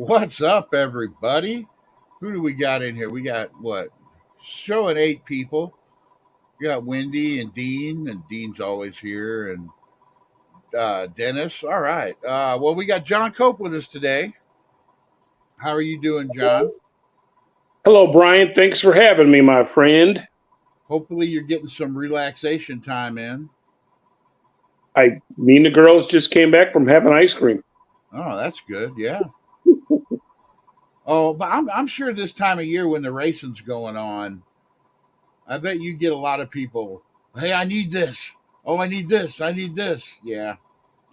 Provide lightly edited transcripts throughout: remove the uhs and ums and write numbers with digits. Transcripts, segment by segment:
What's up, everybody? Who do we got in here? We got what? Showing 8 people. We got Wendy and Dean, and Dean's always here, and Dennis. All right. Well, we got John Cope with us today. How are you doing, John? Hello, Brian. Thanks for having me, my friend. Hopefully, you're getting some relaxation time in. Me and the girls just came back from having ice cream. Oh, that's good. Yeah. Oh, but I'm sure this time of year when the racing's going on, I bet you get a lot of people. Hey, I need this. Oh, I need this. I need this. Yeah,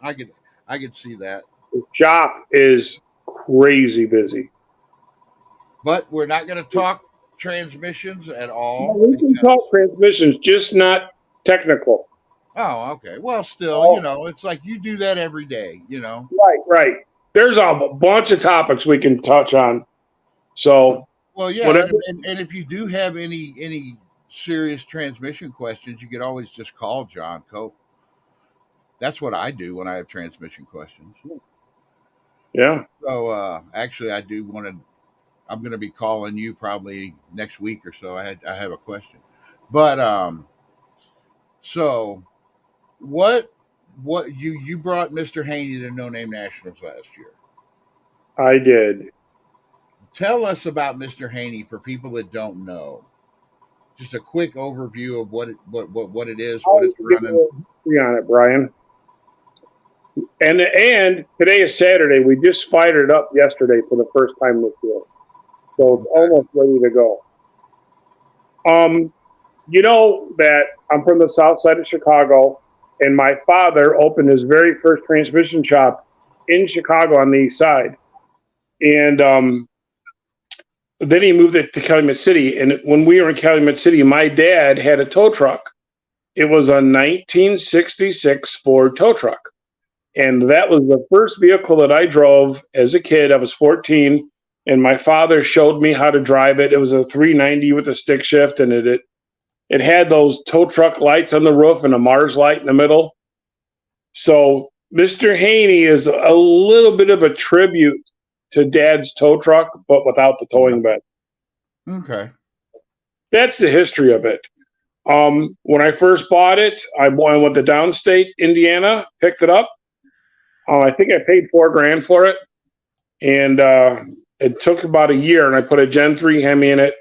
I could I could see that. The shop is crazy busy. But we're not going to talk transmissions at No, all we can because talk transmissions, just not technical. oh, okay. Well, still, Oh, it's like you do that every day. right, right. There's a bunch of topics we can touch on. So, Well, yeah, whatever. and if you do have any serious transmission questions, you could always just call John Cope. That's what I do when I have transmission questions. Yeah. So, actually, I do want to. I'm going to be calling you probably next week or so. I have a question, but so what you brought Mr. Haney to No Name Nationals last year. I did. Tell us about Mr. Haney for people that don't know. Just a quick overview of what it is, what I'll it's give running. you a history on it, Brian. And today is Saturday. We just fired it up yesterday for the first time this year. So it's Okay. almost ready to go. Um, you know that I'm from the south side of Chicago, and my father opened his very first transmission shop in Chicago on the east side. And then he moved it to Calumet City. And when we were in Calumet City, my dad had a tow truck. It was a 1966 Ford tow truck. And that was the first vehicle that I drove as a kid. I was 14, and my father showed me how to drive it. It was a 390 with a stick shift, and it had those tow truck lights on the roof and a Mars light in the middle. So Mr. Haney is a little bit of a tribute to Dad's tow truck, but without the towing bed. Okay. That's the history of it. When I first bought it, I went to downstate Indiana, picked it up. I think I paid $4,000 for it, and it took about a year. And I put a Gen 3 Hemi in it,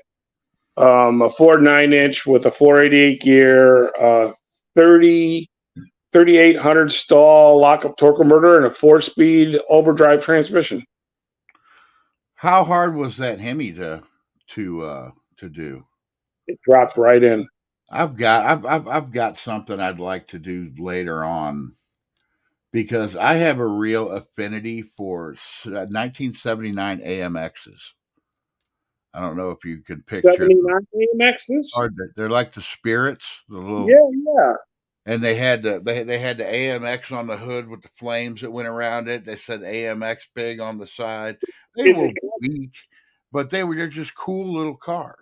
a Ford 9-inch with a 488 gear, 30 3800 stall lockup torque converter, and a 4-speed overdrive transmission. How hard was that Hemi to do? It dropped right in. I've got something I'd like to do later on because I have a real affinity for 1979 AMXs. I don't know if you can picture. 79 AMXs? They're like the spirits, the little, Yeah, yeah. and they had the AMX on the hood with the flames that went around it. They said AMX big on the side. They It, were it weak, but they're just cool little cars.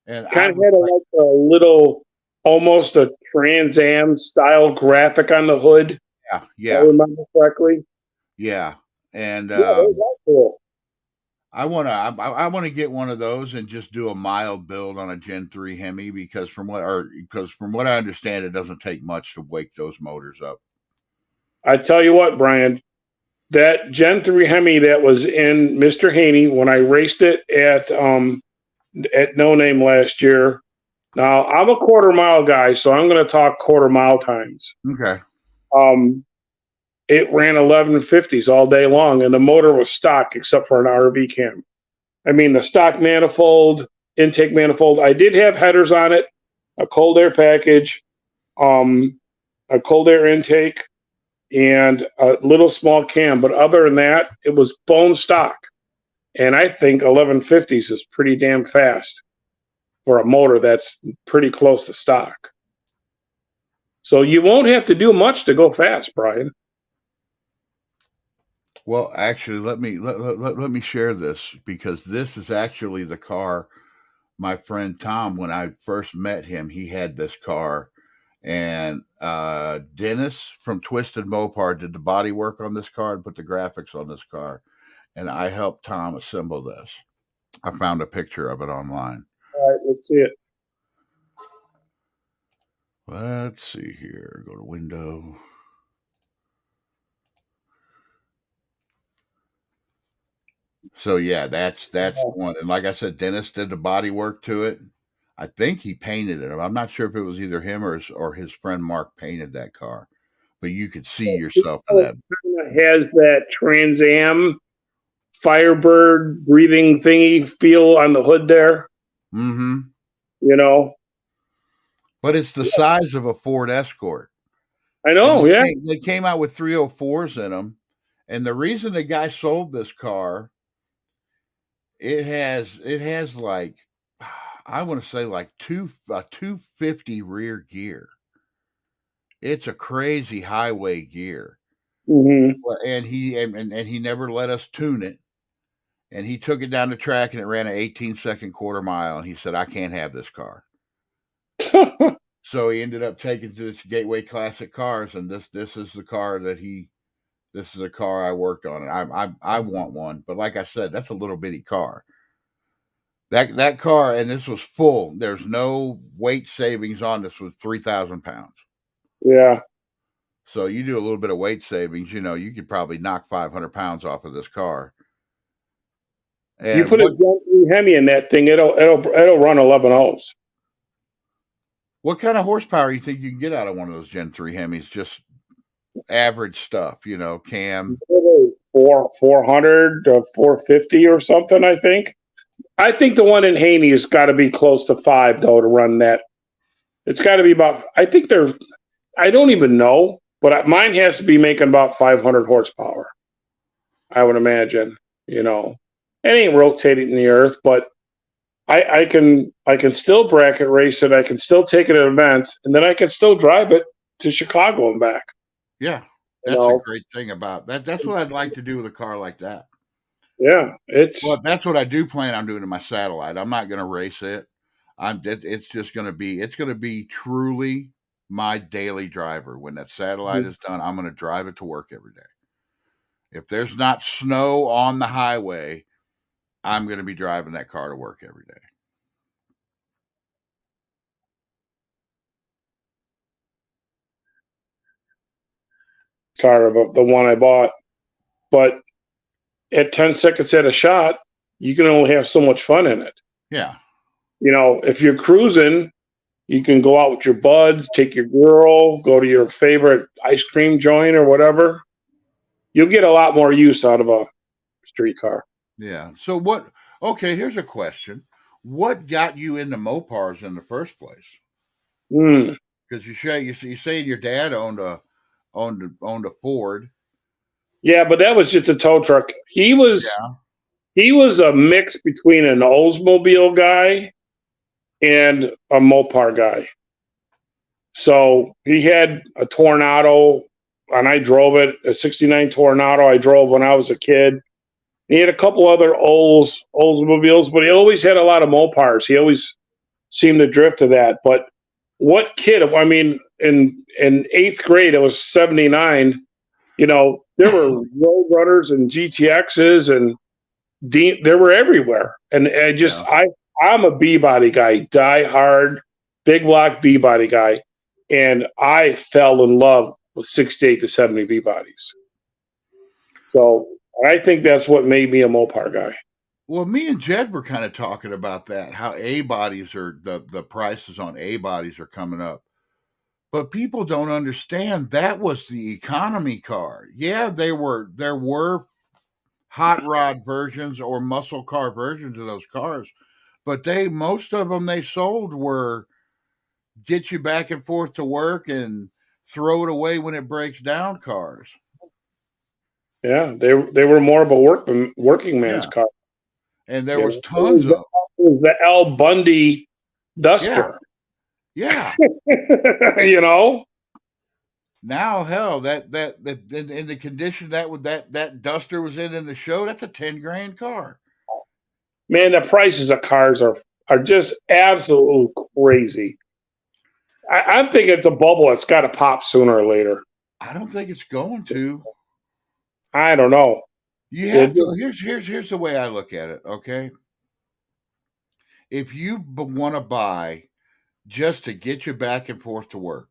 And I kind of was had like, a little, almost a Trans Am style graphic on the hood, if yeah, I yeah, remember correctly. yeah. And Yeah, they were cool. I wanna get one of those and just do a mild build on a Gen 3 Hemi because from what I understand, it doesn't take much to wake those motors up. I tell you what, Brian, that Gen 3 Hemi that was in Mr. Haney when I raced it at No Name last year. Now I'm a quarter mile guy, so I'm going to talk quarter mile times. Okay. Um, it ran 1150s all day long, and the motor was stock except for an RV cam. I mean, the stock manifold, intake manifold. I did have headers on it, a cold air package, um, a cold air intake, and a little small cam. But other than that, it was bone stock. And I think 1150s is pretty damn fast for a motor that's pretty close to stock. So you won't have to do much to go fast, Brian. Well, actually, let me share this because this is actually the car my friend Tom, when I first met him, he had this car, and Dennis from Twisted Mopar did the body work on this car and put the graphics on this car. and I helped Tom assemble this. I found a picture of it online. All right, let's see it. Let's see here. Go to window. So yeah, that's the one. And like I said, Dennis did the body work to it. I think he painted it. I'm not sure if it was either him or his friend Mark painted that car, but you could see yourself in that. It has that Trans Am Firebird breathing thingy feel on the hood there. Mm-hmm. You know, but it's the size of a Ford Escort. I know. They came out with 304s in them, and the reason the guy sold this car, it has like, I want to say like 250 rear gear. It's a crazy highway gear. Mm-hmm. And he never let us tune it. And he took it down the track and it ran an 18-second quarter mile. And he said, I can't have this car. So he ended up taking to this Gateway Classic Cars. And this is the car this is a car I worked on. And I want one. But like I said, that's a little bitty car. That car, and this was full. There's no weight savings on this, was 3,000 pounds. Yeah. So you do a little bit of weight savings, you could probably knock 500 pounds off of this car. And you put a Gen 3 Hemi in that thing, it'll run 11 O's. What kind of horsepower do you think you can get out of one of those Gen 3 Hemis? Just average stuff, cam. 400 to 450 or something, I think. I think the one in Haney has got to be close to 5, though, to run that. It's got to be about, I don't even know, but mine has to be making about 500 horsepower, I would imagine. It ain't rotating the earth, but I can still bracket race it. I can still take it at events, and then I can still drive it to Chicago and back. Yeah, that's a great thing about that. That's what I'd like to do with a car like that. Yeah, that's what I do plan on doing to my Satellite. I'm not going to race it. It's going to be truly my daily driver. When that Satellite is done, I'm going to drive it to work every day. If there's not snow on the highway, I'm going to be driving that car to work every day. Car of the one I bought, but at 10 seconds at a shot, you can only have so much fun in it. Yeah. If you're cruising, you can go out with your buds, take your girl, go to your favorite ice cream joint or whatever. You'll get a lot more use out of a street car. Yeah. So here's a question. What got you into Mopars in the first place? Because you say your dad owned a Ford. Yeah, but that was just a tow truck. He was a mix between an Oldsmobile guy and a Mopar guy. So he had a Tornado, and I drove it, a 69 Tornado I drove when I was a kid. He had a couple other Oldsmobiles, but he always had a lot of Mopars. He always seemed to drift to that. But what kid, I mean, in 8th grade, it was 79, there were Road Runners and GTXs and they were everywhere. And I'm a B-body guy, die-hard, big block B-body guy. And I fell in love with 68 to 70 B-bodies. So I think that's what made me a Mopar guy. Well, me and Jed were kind of talking about that, how A-bodies are, the prices on A-bodies are coming up. But people don't understand that was the economy car. Yeah, there were hot rod versions or muscle car versions of those cars, but most of them they sold were get you back and forth to work and throw it away when it breaks down cars. Yeah, they were more of a working man's car. And there was tons of the Al Bundy Duster. Yeah. Now, hell, that in the condition that Duster was in the show, that's a $10,000 car. Man, the prices of cars are just absolutely crazy. I'm thinking it's a bubble that's got to pop sooner or later. I don't think it's going to. I don't know. You They have to. do. Here's the way I look at it. Okay, if you want to buy just to get you back and forth to work,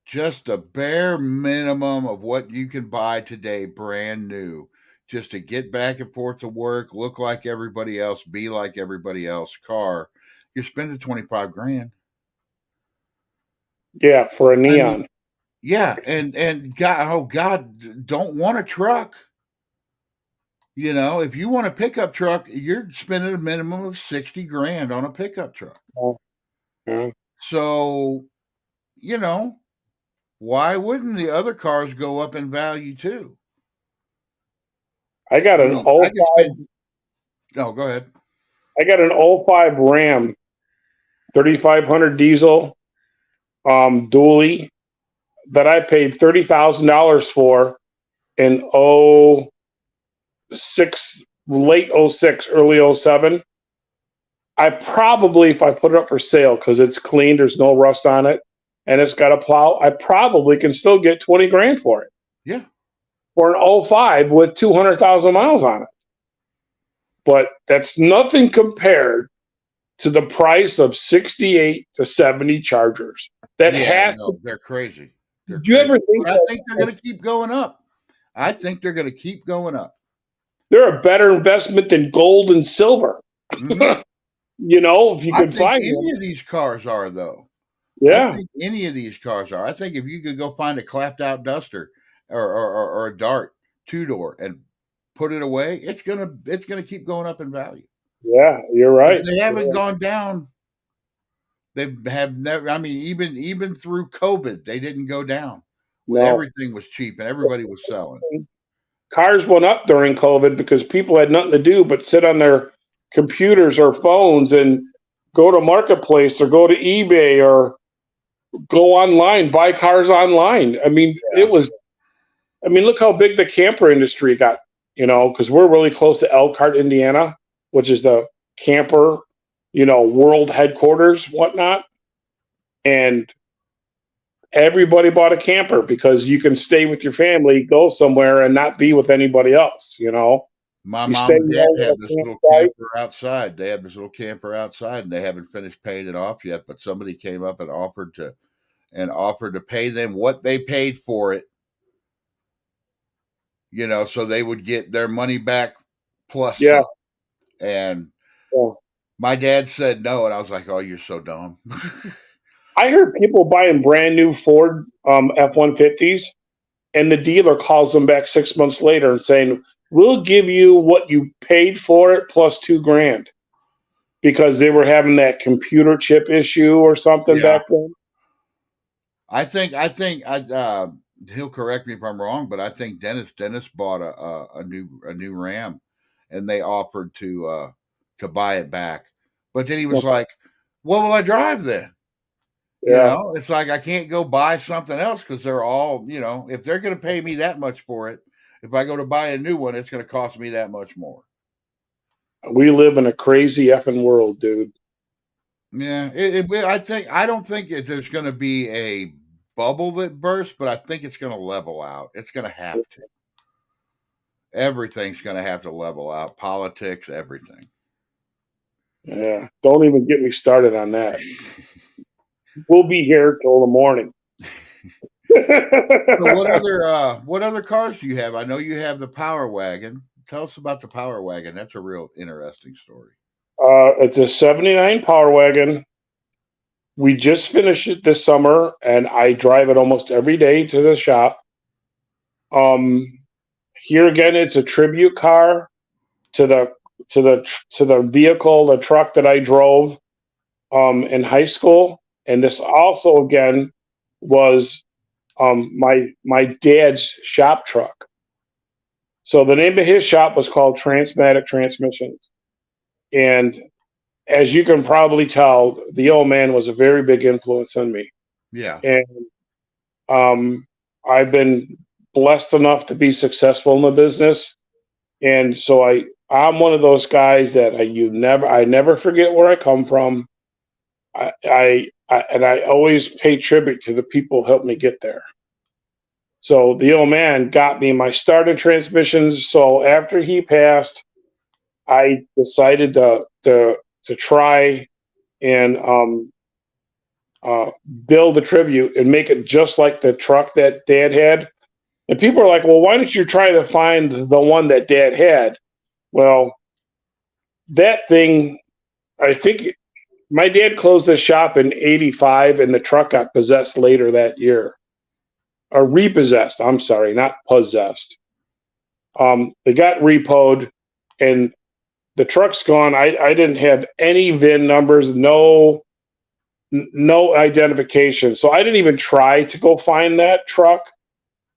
just the bare minimum of what you can buy today, brand new, just to get back and forth to work, look like everybody else, be like everybody else, car, you're spending 25 grand. Yeah, for a I mean, neon. yeah, and God, oh God, don't want a truck. You know, if you want a pickup truck, you're spending a minimum of 60 grand on a pickup truck. Yeah. So, you know, why wouldn't the other cars go up in value too? I got I an mean, I could '05. spend. No, go ahead. I got an '05 Ram, 3500 diesel, dually that I paid $30,000 for in '06, late '06, early '07. I probably, if I put it up for sale because it's clean, there's no rust on it, and it's got a plow, I probably can still get 20 grand for it. Yeah. For an '05 with 200,000 miles on it. But that's nothing compared to the price of 68 to 70 Chargers. That Yeah, has to. no, they're crazy. They're Did you crazy. ever think But I think they're that going to keep going up. I think they're going to keep going up. they're a better investment than gold and silver? Hmm. You know, if you I could think find any them. of these cars are, though. I Yeah. think any of these cars are. I think if you could go find a clapped out Duster or a Dart 2-door and put it away, it's gonna keep going up in value Yeah, you're because right. they haven't gone down. They have never. I mean, even through COVID, they didn't go down when No. everything was cheap and everybody was selling. Cars went up during COVID because people had nothing to do but sit on their computers or phones and go to Marketplace or go to eBay or go online, buy cars online. I mean, Yeah. look how big the camper industry got, because we're really close to Elkhart, Indiana, which is the camper, world headquarters, whatnot. And everybody bought a camper because you can stay with your family, go somewhere, and not be with anybody else. My You mom stay and dad home at have a this little campsite. camper outside. They have this little camper outside, and they haven't finished paying it off yet. But somebody came up and offered to pay them what they paid for it. So they would get their money back plus Yeah, some. And yeah. my dad said no, and I was like, "Oh, you're so dumb." I heard people buying brand new Ford F-150s, and the dealer calls them back 6 months later and saying, "We'll give you what you paid for it plus $2,000," because they were having that computer chip issue or something Yeah, back then. I think he'll correct me if I'm wrong, but I think Dennis bought a new Ram, and they offered to buy it back, but then he was like, "What will I drive then?" Yeah, It's like I can't go buy something else because they're all, if they're going to pay me that much for it, if I go to buy a new one, it's going to cost me that much more. we live in a crazy effing world, dude. Yeah, I don't think there's going to be a bubble that bursts, but I think it's going to level out. It's going to have to. Everything's going to have to level out. Politics, everything. Yeah, don't even get me started on that. We'll be here till the morning. So what other cars do you have? I know you have the Power Wagon. Tell us about the Power Wagon. That's a real interesting story. It's a '79 Power Wagon. We just finished it this summer, and I drive it almost every day to the shop. Here again, it's a tribute car to the vehicle, the truck that I drove in high school, and this also again was my dad's shop truck. So the name of his shop was called Transmatic Transmissions, and as you can probably tell, the old man was a very big influence on me. Yeah. And I've been blessed enough to be successful in the business, and so I'm one of those guys that I never forget where I come from. I always pay tribute to the people who helped me get there. So the old man got me my starter transmissions. So after he passed, I decided to try and build a tribute and make it just like the truck that Dad had. And people are like, "Well, why don't you try to find the one that Dad had?" Well, that thing, I think my dad closed the shop in '85, and the truck got possessed later that year, or repossessed. I'm sorry, not possessed. They got repoed, and the truck's gone. I didn't have any VIN numbers, no identification. So I didn't even try to go find that truck.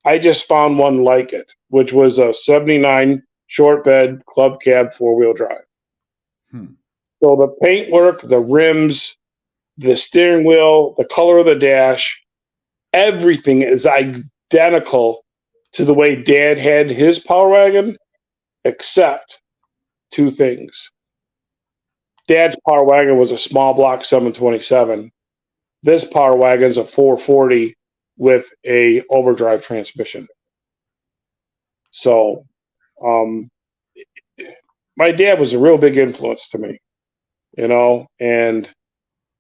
I just found one like it, which was a '79 short bed club cab 4-wheel drive. Hmm. So the paintwork, the rims, the steering wheel, the color of the dash, everything is identical to the way Dad had his Power Wagon, except two things. Dad's Power Wagon was a small block 727. This Power Wagon's a 440 with a overdrive transmission. So, my dad was a real big influence to me, and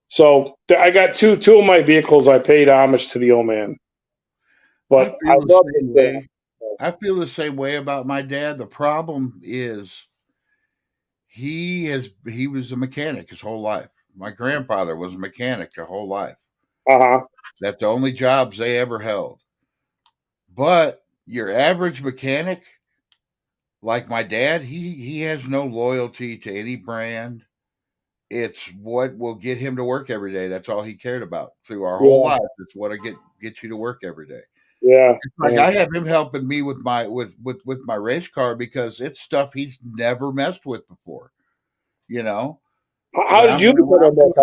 so I got two of my vehicles. I paid homage to the old man, but I love him. I feel the same way about my dad. The problem is he was a mechanic his whole life. My grandfather was a mechanic their whole life. That's the only jobs they ever held. But your average mechanic, like my dad, he has no loyalty to any brand. It's what will get him to work every day. That's all he cared about through our whole life. It's what get you to work every day. Yeah, like I have him helping me with my with my race car because it's stuff he's never messed with before. How did you become a multi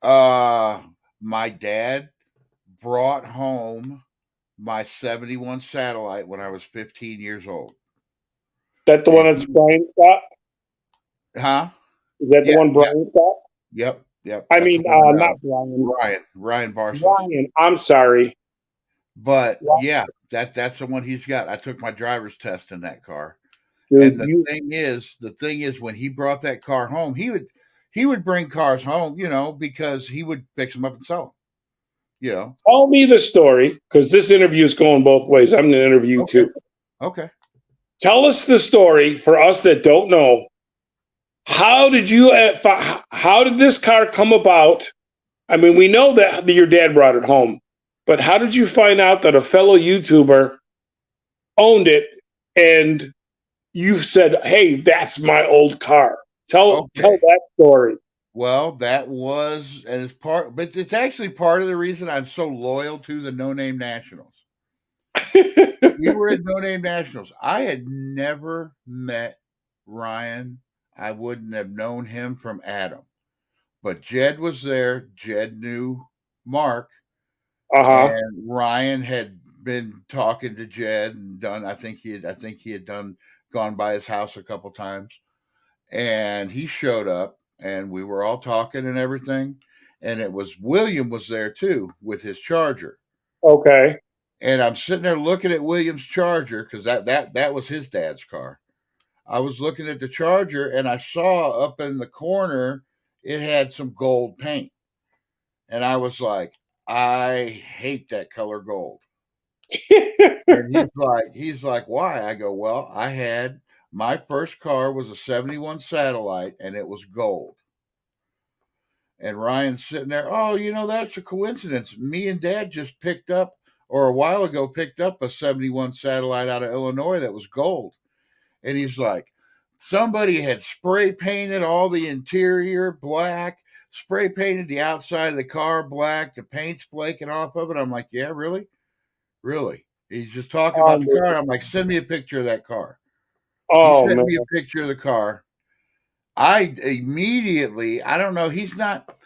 guy? My dad brought home my 71 Satellite when I was 15 years old. That the one that's Brian Scott? Huh? Is that the one Brian Scott? Yep. I mean, not Brian. Ryan Barsos. Ryan, I'm sorry. But yeah, that's the one he's got. I took my driver's test in that car. Dude, and the thing is, when he brought that car home, he would bring cars home, because he would fix them up and sell them. Tell me the story, because this interview is going both ways. I'm going to interview too. Okay. Tell us the story for us that don't know. How did this car come about? I mean, we know that your dad brought it home, but how did you find out that a fellow YouTuber owned it and you said, "Hey, that's my old car"? Tell that story. Well, that was as part, but it's actually part of the reason I'm so loyal to the No Name Nationals. We were at No Name Nationals. I had never met Ryan. I wouldn't have known him from Adam. But Jed was there. Jed knew Mark. And Ryan had been talking to Jed and done. I think he had gone by his house a couple times, and he showed up, and we were all talking and everything. And it was William was there too with his Charger. Okay. And I'm sitting there looking at William's Charger because that was his dad's car. I was looking at the Charger, and I saw up in the corner it had some gold paint, and I was like, I hate that color gold. And he's like, why? I go, well, my first car was a 71 Satellite, and it was gold. And Ryan's sitting there, oh, that's a coincidence. Me and Dad just picked up a 71 Satellite out of Illinois that was gold. And he's like, somebody had spray painted all the interior black, spray painted the outside of the car black, the paint's flaking off of it. I'm like, yeah, really? Really? He's just talking about the car. I'm like, send me a picture of that car. He sent me a picture of the car. I immediately, I don't know, he's not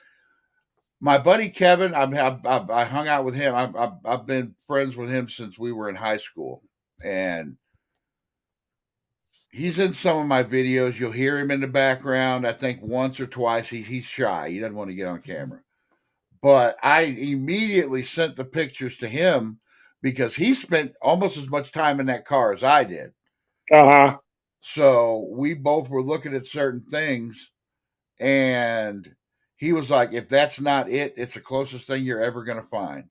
my buddy Kevin. I hung out with him. I've been friends with him since we were in high school, and he's in some of my videos. You'll hear him in the background. I think once or twice. He's shy. He doesn't want to get on camera. But I immediately sent the pictures to him because he spent almost as much time in that car as I did. Uh-huh. So we both were looking at certain things, and he was like, if that's not it, it's the closest thing you're ever going to find.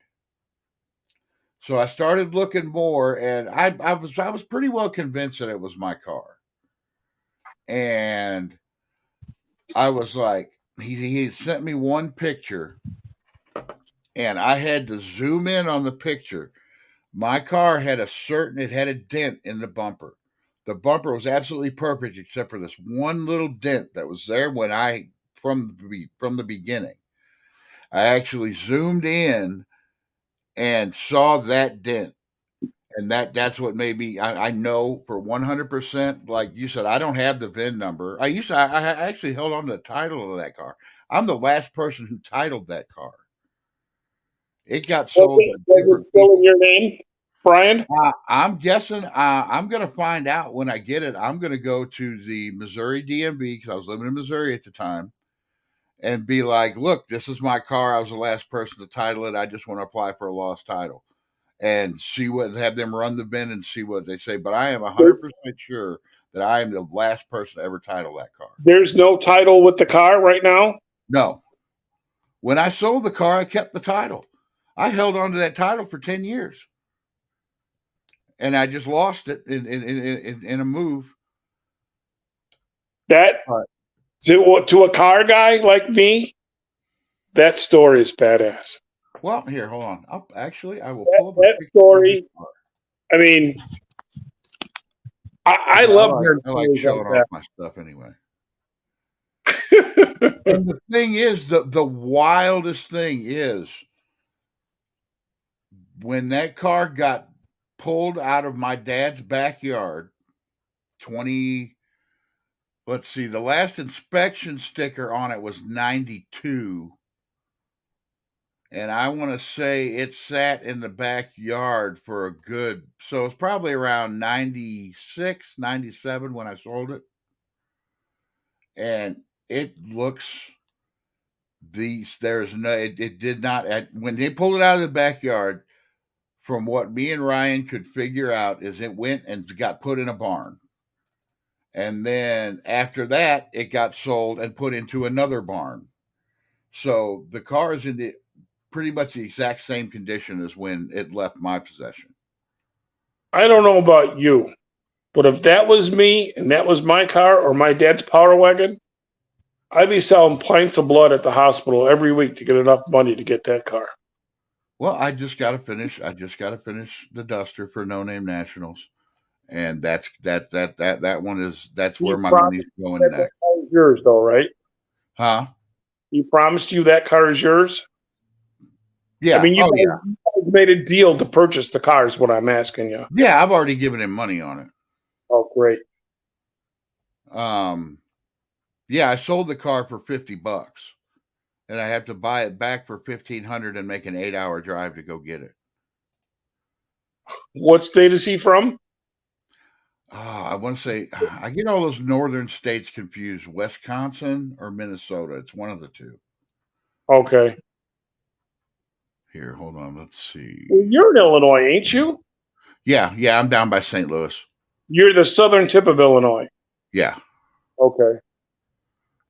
So I started looking more, and I was pretty well convinced that it was my car. And I was like, he sent me one picture, and I had to zoom in on the picture. My car had it had a dent in the bumper. The bumper was absolutely perfect except for this one little dent that was there when from the beginning. I actually zoomed in and saw that dent. And that's what made me. I know for 100%. Like you said, I don't have the VIN number. I actually held on to the title of that car. I'm the last person who titled that car. It got sold to Was different it still people. in your name, Brian? I'm guessing. I'm going to find out when I get it. I'm going to go to the Missouri DMV because I was living in Missouri at the time, and be like, "Look, this is my car. I was the last person to title it. I just want to apply for a lost title." And have them run the VIN and see what they say. But I am 100% sure that I am the last person to ever title that car. There's no title with the car right now? No. When I sold the car, I kept the title. I held on to that title for 10 years. And I just lost it in a move. That to a car guy like me, that story is badass. Well, here, hold on. I will That, pull up a that picture story. I mean, I love hearing I like stories showing like off my stuff anyway. that. And the thing is, the wildest thing is when that car got pulled out of my dad's backyard, let's see, the last inspection sticker on it was 92. And I want to say it sat in the backyard for so it's probably around 96, 97 when I sold it. And it looks it did not, when they pulled it out of the backyard, from what me and Ryan could figure out, is it went and got put in a barn. And then after that, it got sold and put into another barn. So the car is in pretty much the exact same condition as when it left my possession. I don't know about you, but if that was me and that was my car or my dad's Power Wagon, I'd be selling pints of blood at the hospital every week to get enough money to get that car. Well, I just got to finish the Duster for No Name Nationals, and that's where my money's going That next. car is yours, though, right? Huh? He promised you that car is yours? Yeah. I mean, you guys made a deal to purchase the car is what I'm asking you. Yeah, I've already given him money on it. Oh, great. Yeah, I sold the car for $50, and I have to buy it back for $1,500 and make an 8-hour drive to go get it. What state is he from? I want to say, I get all those northern states confused. Wisconsin or Minnesota. It's one of the two. Okay. Here, hold on. Let's see. Well, you're in Illinois, ain't you? Yeah, I'm down by St. Louis. You're the southern tip of Illinois. Yeah. Okay.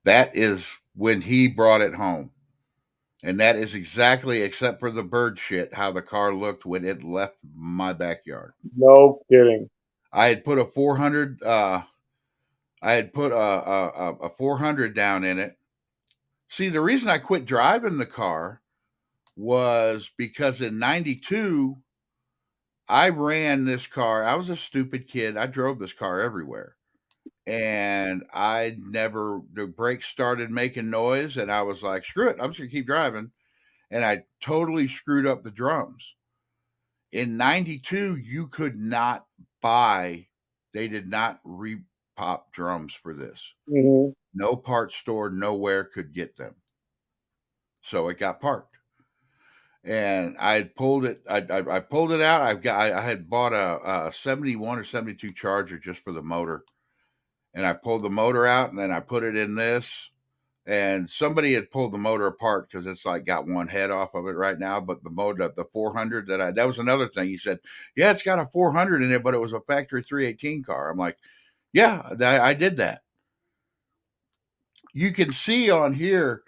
That is when he brought it home. And that is exactly, except for the bird shit, how the car looked when it left my backyard. No kidding. I had put a 400 a 400 down in it. See, the reason I quit driving the car was because in 92 I ran this car. I was a stupid kid. I drove this car everywhere. And the brakes started making noise, and I was like, screw it, I'm just gonna keep driving. And I totally screwed up the drums. In 92, you could not buy, they did not repop drums for this. Mm-hmm. No parts store, nowhere could get them. So it got parked. And I pulled it. I pulled it out. I had bought a 71 or 72 Charger just for the motor. And I pulled the motor out, and then I put it in this. and somebody had pulled the motor apart because it's like got one head off of it right now. But the motor, the 400 that was another thing. He said, yeah, it's got a 400 in it, but it was a factory 318 car. I'm like, yeah, I did that. You can see on here.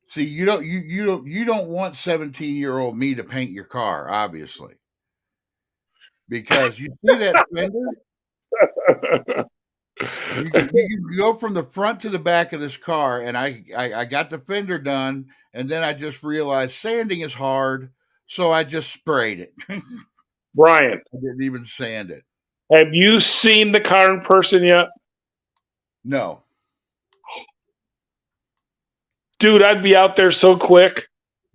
See, you don't want 17-year-old me to paint your car, obviously, because you see that fender. You can go from the front to the back of this car, and I got the fender done, and then I just realized sanding is hard, so I just sprayed it. Brian, I didn't even sand it. have you seen the car in person yet? No. Dude, I'd be out there so quick.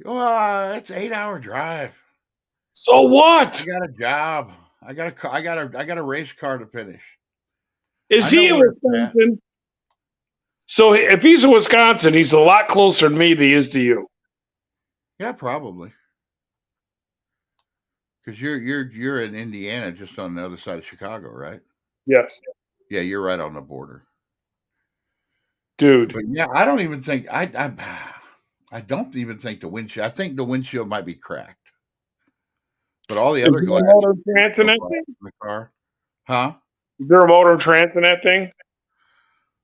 Well, it's an 8-hour drive. So what? I got a job. I got a race car to finish. Is he in Wisconsin? So if he's in Wisconsin, he's a lot closer to me than he is to you. Yeah, probably. Because you're in Indiana, just on the other side of Chicago, right? Yes. Yeah, you're right on the border, dude. But yeah, I don't even think I don't even think the windshield. I think the windshield might be cracked. But all the other glass. Motor trans in that thing? The car, huh? Is there a motor trans in that thing?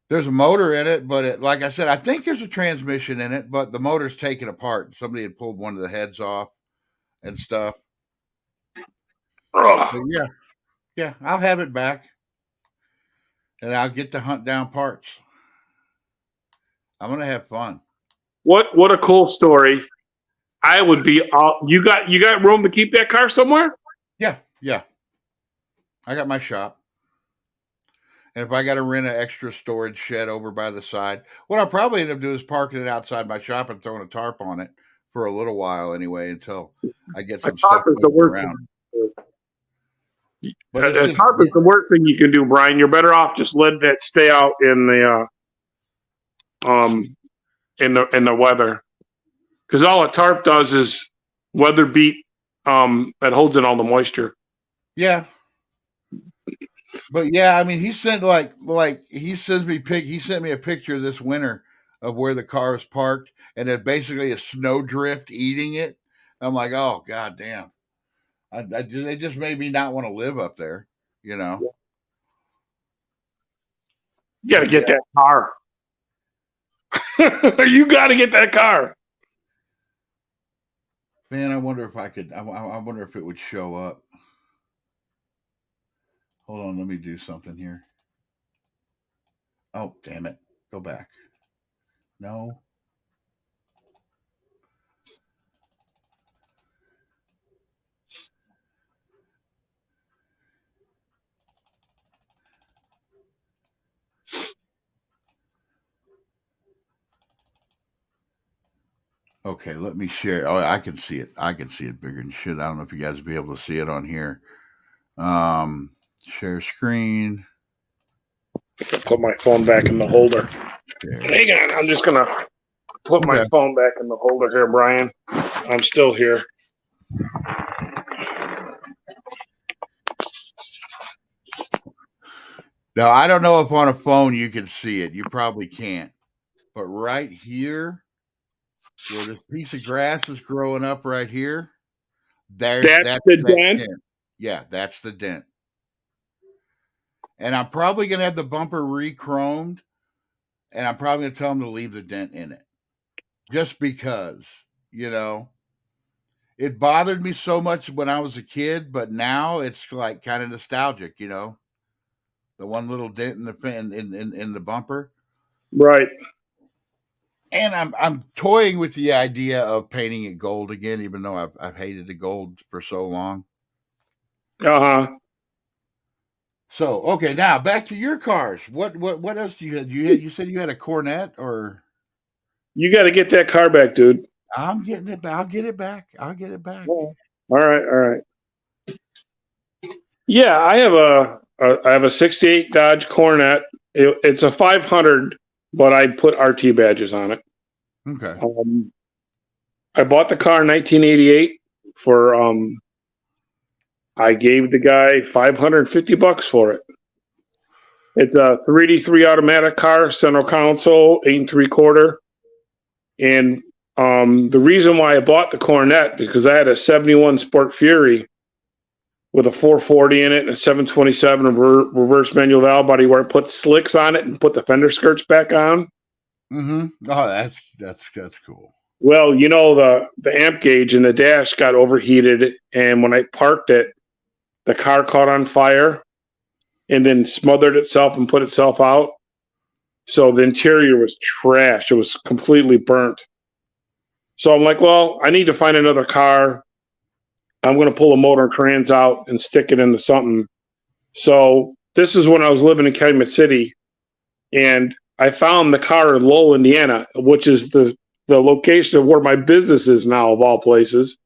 There's a motor in it, but like I said, I think there's a transmission in it, but the motor's taken apart. Somebody had pulled one of the heads off and stuff. Yeah, I'll have it back, and I'll get to hunt down parts. I'm gonna have fun. What a cool story! I would be. You got room to keep that car somewhere? Yeah. I got my shop. And if I got to rent an extra storage shed over by the side, what I'll probably end up doing is parking it outside my shop and throwing a tarp on it for a little while anyway, until I get some stuff around. But a tarp is the worst thing you can do, Brian. You're better off just letting that stay out in the weather, because all a tarp does is weather beat. That holds in all the moisture. Yeah. But yeah, I mean, he sent he sent me a picture this winter of where the car is parked, and it's basically a snowdrift eating it. I'm like, oh god damn! They just made me not want to live up there, you know. You got to get that car. You got to get that car. Man, I wonder if I could. I wonder if it would show up. Hold on, let me do something here. Oh, damn it. Go back. No. Okay, let me share. Oh, I can see it. I can see it bigger than shit. I don't know if you guys will be able to see it on here. Share screen. Put my phone back in the holder. Hang on, I'm just gonna put my phone back in the holder here, Brian. I'm still here. Now, I don't know if on a phone you can see it. You probably can't. But right here, where this piece of grass is growing up right here, that's the dent. Yeah, that's the dent. And I'm probably going to have the bumper re-chromed, and I'm probably going to tell them to leave the dent in it. Just because, you know, it bothered me so much when I was a kid, but now it's like kind of nostalgic, you know. The one little dent in the in the bumper. Right. And I'm toying with the idea of painting it gold again, even though I've hated the gold for so long. Uh-huh. So, okay, now back to your cars. What else do you had? You said you had a Cornet, or you got to get that car back, dude. I'm getting it back. I'll get it back. Yeah. All right. Yeah, I have a 68 Dodge Cornet. It's a 500, but I put RT badges on it. Okay. I bought the car in 1988 for I gave the guy $550 for it. It's a 3D3 automatic car, center console, 8 3/4. And the reason why I bought the Coronet, because I had a 71 Sport Fury with a 440 in it and a 727 reverse manual valve body where I put slicks on it and put the fender skirts back on. Mm-hmm. Oh, that's cool. Well, the amp gauge in the dash got overheated, and when I parked it, the car caught on fire and then smothered itself and put itself out. So the interior was trash. It was completely burnt. So I'm like, well, I need to find another car. I'm going to pull a motor trans out and stick it into something. So this is when I was living in Calumet City, and I found the car in Lowell, Indiana, which is the location of where my business is now, of all places.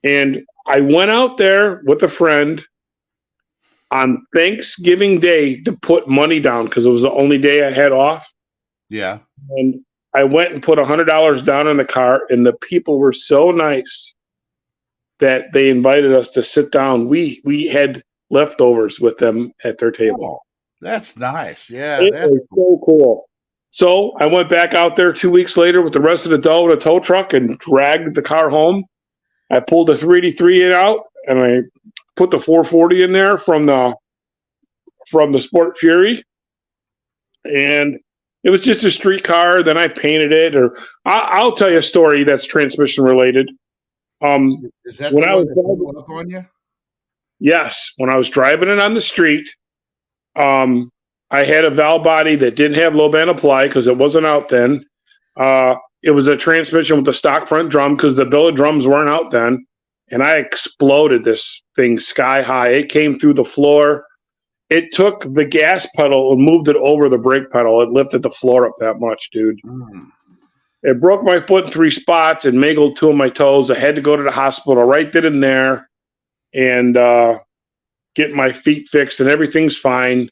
And I went out there with a friend on Thanksgiving Day to put money down because it was the only day I had off. Yeah. And I went and put $100 down in the car, and the people were so nice that they invited us to sit down. We had leftovers with them at their table. Oh, that's nice. Yeah, it was so cool. So I went back out there 2 weeks later with the rest of the dough in a tow truck and dragged the car home. I pulled the 383 out, and I put the 440 in there from the Sport Fury, and it was just a street car. Then I painted it. Or I'll tell you a story that's transmission related. Is that when the I one was that blew up on you? Yes, when I was driving it on the street, I had a valve body that didn't have low band apply because it wasn't out then. It was a transmission with a stock front drum because the billet drums weren't out then. And I exploded this thing sky high. It came through the floor. It took the gas pedal and moved it over the brake pedal. It lifted the floor up that much, dude. Mm. It broke my foot in 3 spots and mangled 2 of my toes. I had to go to the hospital right then and there and get my feet fixed, and everything's fine.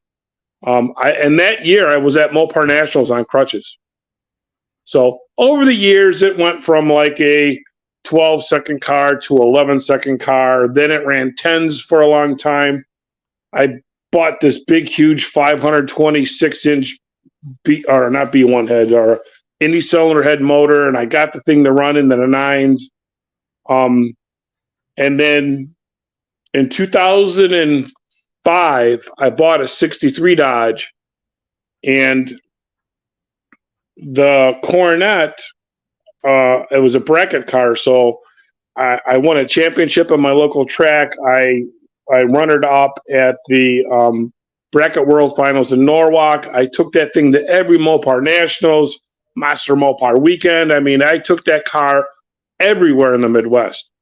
And that year I was at Mopar Nationals on crutches. So over the years, it went from like a 12-second car to 11-second car. Then it ran 10s for a long time. I bought this big, huge 526-inch not B1 head, or Indy cylinder head motor, and I got the thing to run into the 9s. And then in 2005, I bought a 63 Dodge, and the Coronet, it was a bracket car, so I won a championship on my local track. I runnered up at the Bracket World Finals in Norwalk. I took that thing to every Mopar Nationals, Master Mopar Weekend. I mean, I took that car everywhere in the Midwest.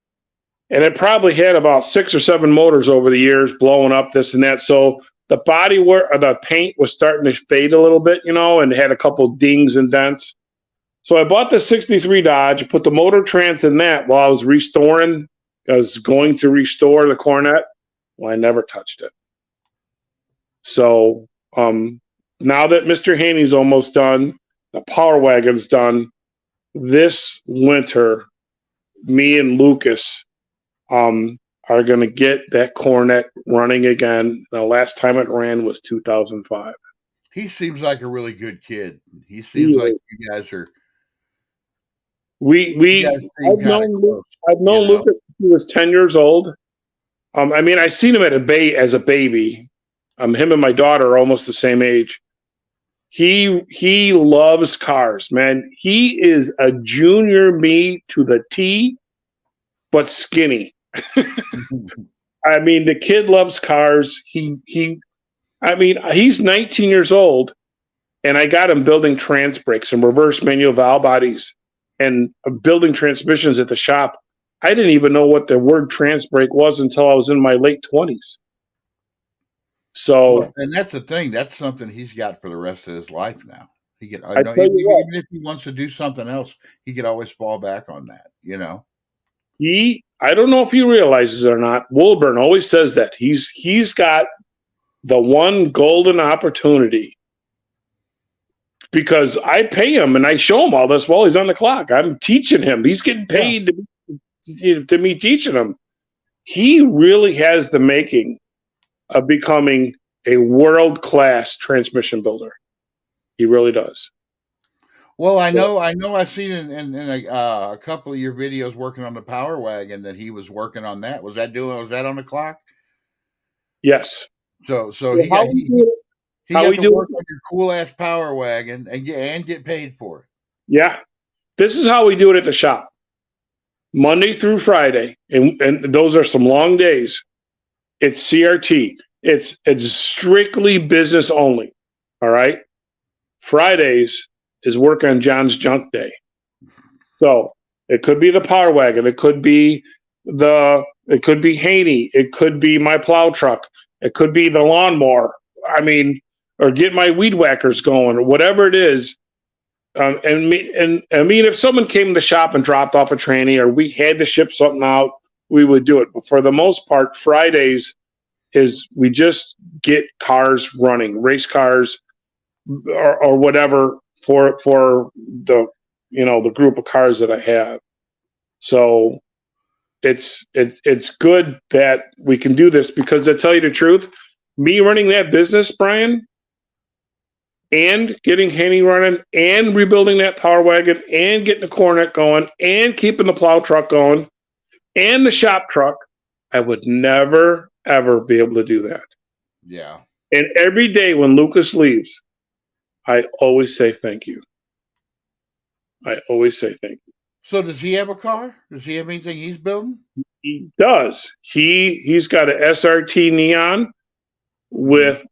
And it probably had about 6 or 7 motors over the years, blowing up, this and that. So the the paint was starting to fade a little bit, and had a couple dings and dents. So I bought the 63 Dodge, put the motor trans in that while I was restoring. I was going to restore the Coronet. Well, I never touched it. So now that Mr. Haney's almost done, the Power Wagon's done, this winter, me and Lucas are going to get that Coronet running again. The last time it ran was 2005. He seems like a really good kid. He seems like you guys are. I've known Lucas since he was 10 years old. I mean, I seen him as a baby. Him and my daughter are almost the same age. He loves cars, man. He is a junior me to the T, but skinny. I mean, the kid loves cars. He's 19 years old, and I got him building trans brakes and reverse manual valve bodies and building transmissions at the shop. I didn't even know what the word trans brake was until I was in my late 20s. So, and that's the thing. That's something he's got for the rest of his life now. He could, even if he wants to do something else, he could always fall back on that. I don't know if he realizes it or not. Wilburn always says that he's got the one golden opportunity, because I pay him and I show him all this while he's on the clock. I'm teaching him. He's getting paid to me teaching him. He really has the making of becoming a world-class transmission builder. He really does. Well, I know. I've seen in a couple of your videos working on the Power Wagon that he was working on that. Was that on the clock? Yes. So So how we do it? he How got we to do work it? on your cool ass Power Wagon and get paid for it. Yeah. This is how we do it at the shop. Monday through Friday, and those are some long days. It's CRT. It's strictly business only. All right. Fridays is work on John's junk day. So it could be the Power Wagon. It could be Haney. It could be my plow truck. It could be the lawnmower. I mean, or get my weed whackers going, or whatever it is. And I mean, if someone came to the shop and dropped off a tranny, or we had to ship something out, we would do it. But for the most part, Fridays is we just get cars running, race cars, or whatever for the the group of cars that I have. So it's good that we can do this, because to tell you the truth, me running that business, Brian, and getting Haney running, and rebuilding that Power Wagon, and getting the Coronet going, and keeping the plow truck going, and the shop truck, I would never ever be able to do that. Yeah. And every day when Lucas leaves, I always say thank you. I always say thank you. So does he have a car? Does he have anything he's building? He does. He's got an SRT Neon with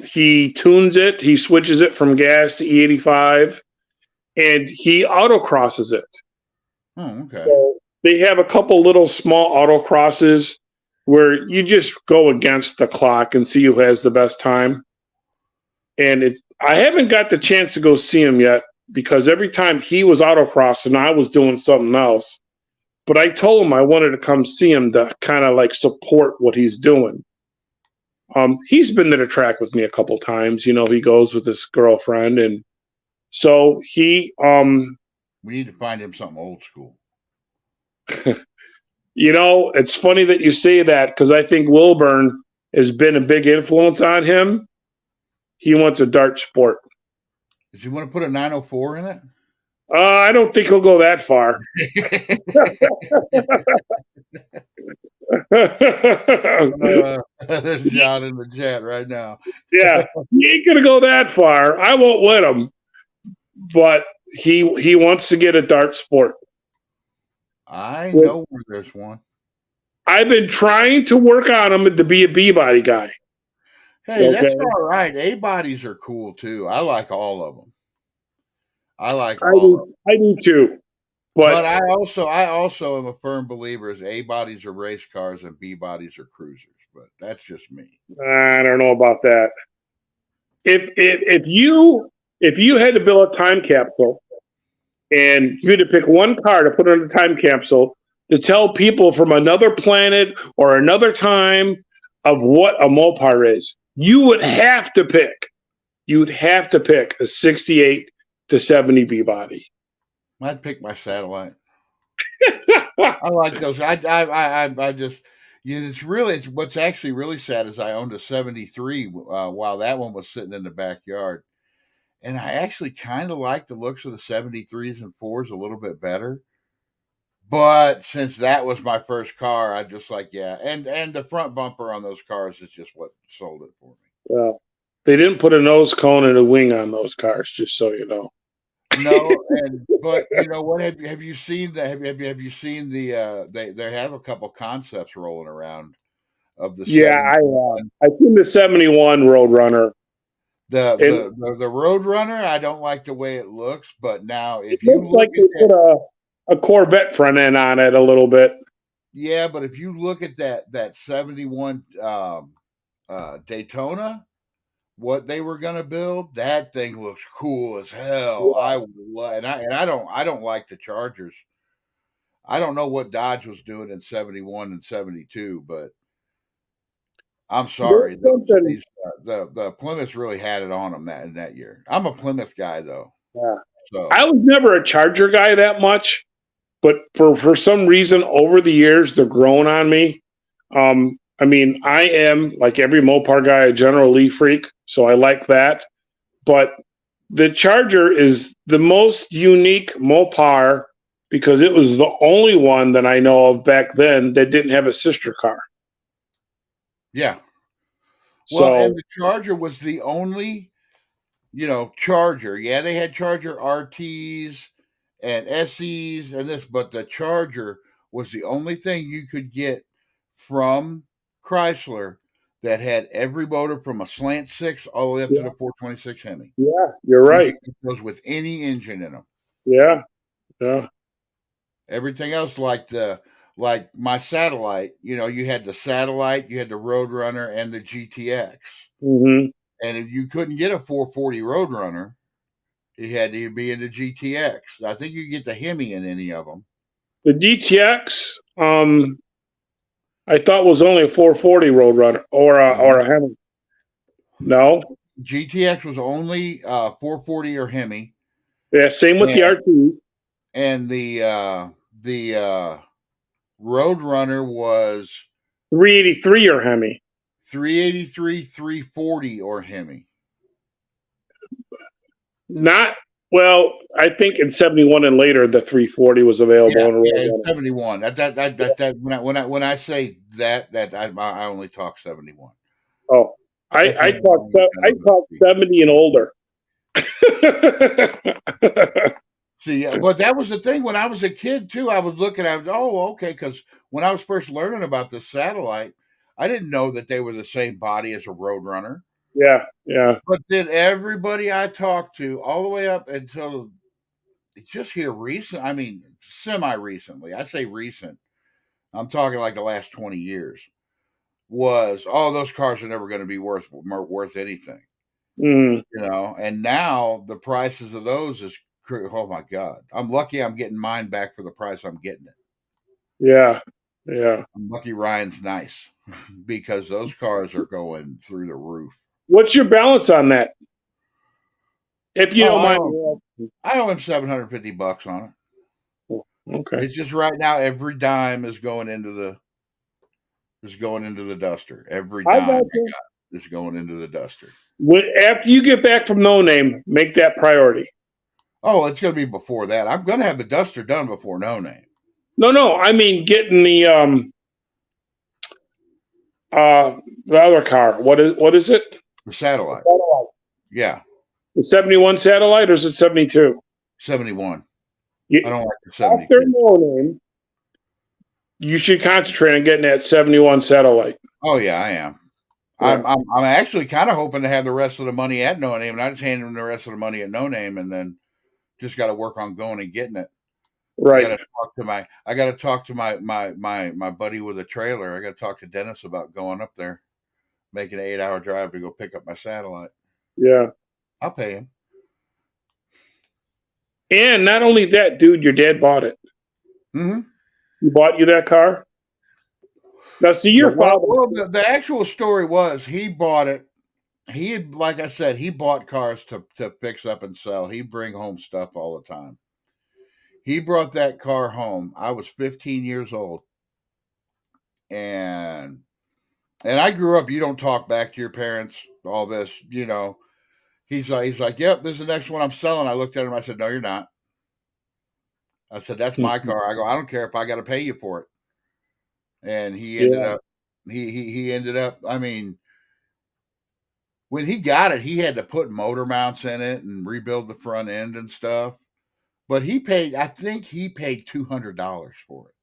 he tunes it, he switches it from gas to E85, and he autocrosses it. Oh, okay. So they have a couple little small autocrosses where you just go against the clock and see who has the best time. And I haven't got the chance to go see him yet, because every time he was autocrossing, I was doing something else. But I told him I wanted to come see him to kind of like support what he's doing. He's been to the track with me a couple times. He goes with his girlfriend, and so he. We need to find him something old school. It's funny that you say that, because I think Wilburn has been a big influence on him. He wants a Dart Sport. Does he want to put a 904 in it? I don't think he'll go that far. There's John in the chat right now. Yeah, he ain't gonna go that far. I won't let him. But he wants to get a Dart Sport. I know where there's one. I've been trying to work on him to be a B-body guy. Hey, that's all right. A-bodies are cool too. I like all of them. I do too. But I also am a firm believer as A-bodies are race cars and B-bodies are cruisers. But that's just me. I don't know about that. If you had to build a time capsule, and you had to pick one car to put on a time capsule to tell people from another planet or another time of what a Mopar is, you would have to pick a 68 to 70 B-body. I'd pick my Satellite. I like those. I just, it's what's actually really sad is I owned a 73 while that one was sitting in the backyard. And I actually kind of like the looks of the 73s and 4s a little bit better. But since that was my first car, I just like, yeah. And the front bumper on those cars is just what sold it for me. Well, they didn't put a nose cone and a wing on those cars, just so you know. No, but you know what? Have you seen the? Have you seen the? They have a couple concepts rolling around of the. Yeah, I've seen the 71 Roadrunner. The Roadrunner, I don't like the way it looks, but now if you look like they put a Corvette front end on it a little bit. Yeah, but if you look at that 71 Daytona, what they were going to build, that thing looks cool as hell. Yeah. I would love, and I don't like the Chargers. I don't know what Dodge was doing in 71 and 72, but I'm sorry. The Plymouth really had it on them in that year. I'm a Plymouth guy though. Yeah. So I was never a Charger guy that much, but for some reason over the years they're growing on me. I mean, I am like every Mopar guy, a General Lee freak, so I like that. But the Charger is the most unique Mopar because it was the only one that I know of back then that didn't have a sister car. Yeah. Well, So and the Charger was the only, Charger. Yeah, they had Charger RTs and SEs and this, but the Charger was the only thing you could get from Chrysler that had every motor from a slant six all the way up to the 426 Hemi. yeah, you're You right. could get those with any engine in them. Yeah, yeah. Everything else, like my Satellite, you had the Satellite, you had the Roadrunner, and the GTX. Mm-hmm. And if you couldn't get a 440 Roadrunner, it had to be in the GTX. I think you could get the Hemi in any of them. The GTX, I thought was only a 440 Roadrunner or a Hemi. No. GTX was only 440 or Hemi. Yeah, same with the RT. And the Roadrunner was 383 or Hemi. 383, 340 or Hemi. Not well. I think in 71 and later, the 340 was available. Yeah, in 71. When I say that I only talk 71. Oh, I talk 70 and older. See, but that was the thing when I was a kid too. I was looking at, okay, because when I was first learning about the Satellite, I didn't know that they were the same body as a Roadrunner. Yeah, yeah. But then everybody I talked to, all the way up until just here recent, I mean, semi-recently, I say recent, I'm talking like the last 20 years, was, those cars are never going to be worth anything. Mm. And now the prices of those is, oh my God. I'm lucky I'm getting mine back for the price I'm getting it. Yeah, yeah. I'm lucky Ryan's nice because those cars are going through the roof. What's your balance on that? If you don't mind. I owe him $750 on it. Okay. It's just right now every dime is going into the duster. Every dime is going into the duster. After you get back from No Name, make that priority. Oh, it's going to be before that. I'm going to have the duster done before No Name. No. I mean, getting the other car. What is it? The Satellite. Yeah. The 71 Satellite, or is it 72? 71. I don't like the 72. After No Name, you should concentrate on getting that 71 Satellite. Oh yeah, I am. Yeah. I'm actually kind of hoping to have the rest of the money at No Name, and I just hand him the rest of the money at No Name, and then just got to work on going and getting it. Right. I got to talk to my buddy with a trailer. I got to talk to Dennis about going up there, making an 8-hour drive to go pick up my Satellite. Yeah. I'll pay him. And not only that, dude, your dad bought it. Mm-hmm. He bought you that car? Now, see, your father. Well, the actual story was he bought it. Like I said, he bought cars to fix up and sell. He'd bring home stuff all the time. He brought that car home. I was 15 years old. And I grew up, you don't talk back to your parents, all this, He's like, yep, this is the next one I'm selling. I looked at him. I said, no, you're not. I said, that's my car. I go, I don't care if I got to pay you for it. And he ended up, he ended up, I mean, when he got it, he had to put motor mounts in it and rebuild the front end and stuff. But I think he paid $200 for it.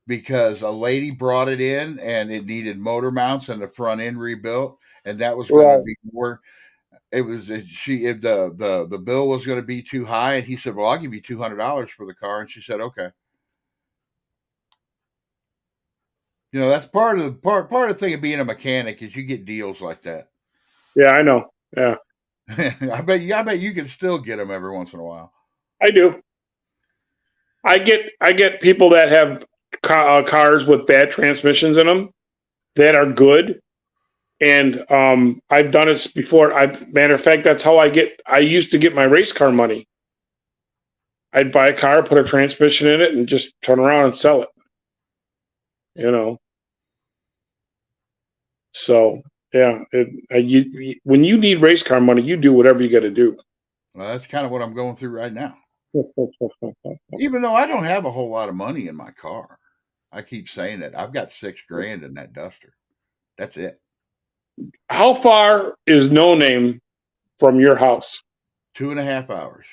Because a lady brought it in and it needed motor mounts and the front end rebuilt. And that was going to be more. It was the bill was going to be too high, and he said, "Well, I'll give you $200 for the car." And she said, "Okay." That's part of the thing of being a mechanic is you get deals like that. Yeah, I know. Yeah, I bet you can still get them every once in a while. I do. I get people that have cars with bad transmissions in them that are good. And I've done it before. Matter of fact, that's how I used to get my race car money. I'd buy a car, put a transmission in it, and just turn around and sell it. So Yeah. When you need race car money, you do whatever you got to do. Well, that's kind of what I'm going through right now. Even though I don't have a whole lot of money in my car, I keep saying it. I've got $6,000 in that Duster. That's it. How far is No Name from your house? 2.5 hours.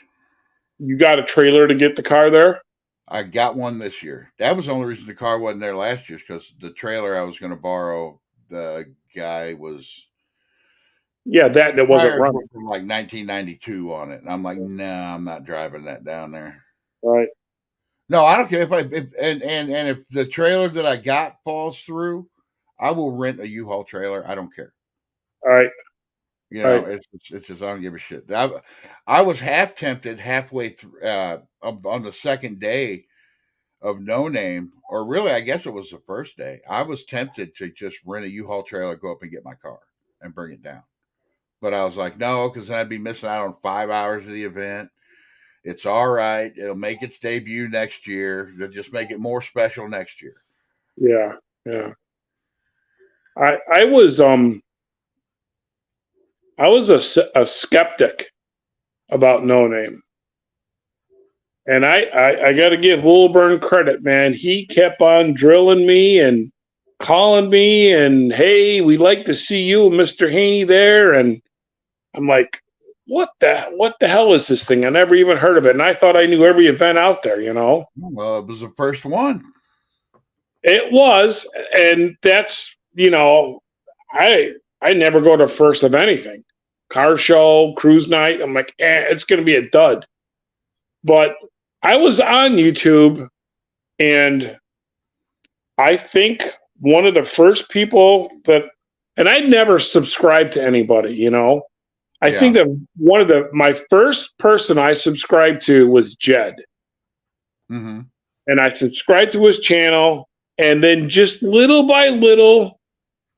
You got a trailer to get the car there? I got one this year. That was the only reason the car wasn't there last year, because the trailer I was going to borrow, the guy was that wasn't tires running. were from like 1992 on it, and I'm like, no, I'm not driving that down there. Right. No, I don't care if the trailer that I got falls through, I will rent a U-Haul trailer. I don't care. All right. You know, it's just I don't give a shit. I was half tempted halfway through on the second day of No Name, or really, I guess it was the first day. I was tempted to just rent a U-Haul trailer, go up and get my car, and bring it down. But I was like, no, because then I'd be missing out on 5 hours of the event. It's all right. It'll make its debut next year. They'll just make it more special next year. Yeah, yeah. I was a skeptic about No Name. And I got to give Woolburn credit, man. He kept on drilling me and calling me and, hey, we'd like to see you and Mr. Haney there. And I'm like, what the hell is this thing? I never even heard of it. And I thought I knew every event out there, you know? Well, it was the first one. It was. And that's, you know, I never go to first of anything. Car show, cruise night. I'm like, it's going to be a dud. But I was on YouTube, and I think one of the first people and I'd never subscribed to anybody, you know. I think that my first person I subscribed to was Jed. Mm-hmm. And I subscribed to his channel, and then just little by little,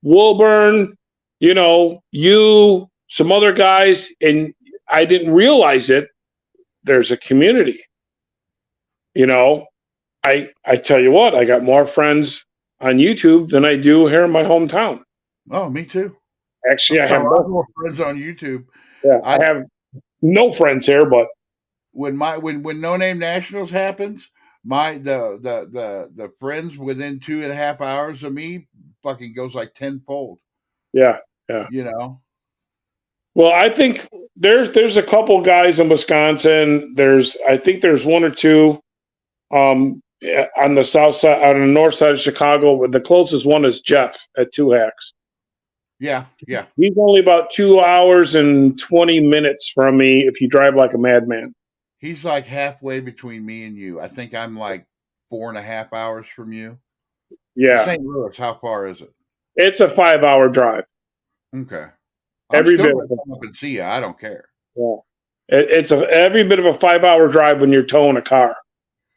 Woolburn, you know, you, some other guys, and I didn't realize it. There's a community. You know, I tell you what, I got more friends on YouTube than I do here in my hometown. Oh, me too. Actually, I have more friends on YouTube. Yeah, I have no friends here, but when No Name Nationals happens, the friends within 2.5 hours of me fucking goes like tenfold. Yeah. You know. Well, I think there's a couple guys in Wisconsin. I think there's one or two on the south side, on the north side of Chicago. But the closest one is Jeff at Two Hacks. Yeah. He's only about 2 hours and 20 minutes from me if you drive like a madman. He's like halfway between me and you. I think I'm like 4.5 hours from you. Yeah. St. Louis, how far is it? It's a 5-hour drive. Okay. Every bit. Come up and see you. I don't care. Yeah. It's every bit of a 5-hour drive when you're towing a car.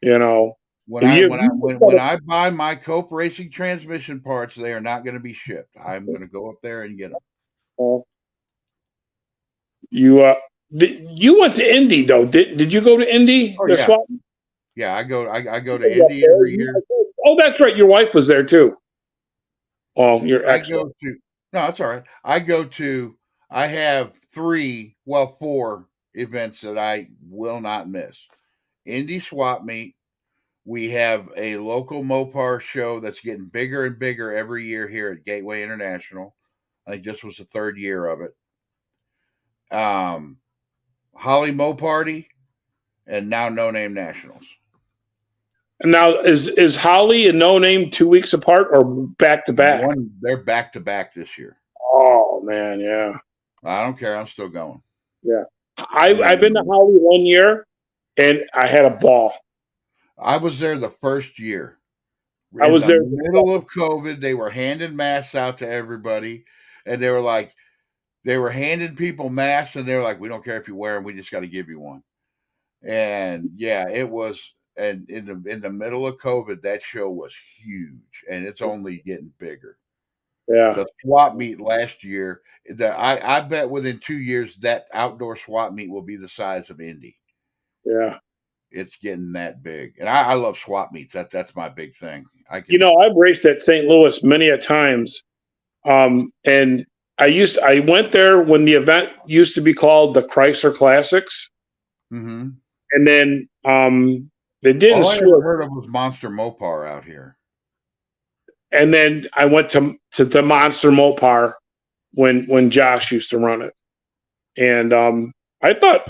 You know. When I buy my Cope Racing transmission parts, they are not going to be shipped. I'm going to go up there and get them. You went to Indy though? Did you go to Indy? Oh, yeah. Yeah, I go to Indy every year. Oh, that's right. Your wife was there too. Oh, you're excellent. No, that's all right. I have 4 events that I will not miss. Indy Swap Meet. We have a local Mopar show that's getting bigger and bigger every year here at Gateway International. I think this was the 3rd year of it. Holly Mo Party, and now No Name Nationals. And now is Holly and No Name 2 weeks apart or back to back? They're back to back this year. Oh man, yeah. I don't care. I'm still going. Yeah, I've been to Holly 1 year, and I had a ball. I was there the first year. I was there in the middle of COVID. They were handing masks out to everybody, and they were handing people masks, and they were like, "We don't care if you wear them. We just got to give you one." And yeah, it was. And in the middle of COVID, that show was huge, and it's only getting bigger. Yeah. The swap meet last year, I bet within 2 years that outdoor swap meet will be the size of Indy. Yeah. It's getting that big, and I love swap meets. That's my big thing. I've raced at St. Louis many a times, and I went there when the event used to be called the Chrysler Classics, Mm-hmm. and then they didn't All I ever switch. heard of was Monster Mopar out here. And then I went to the Monster Mopar when Josh used to run it, and I thought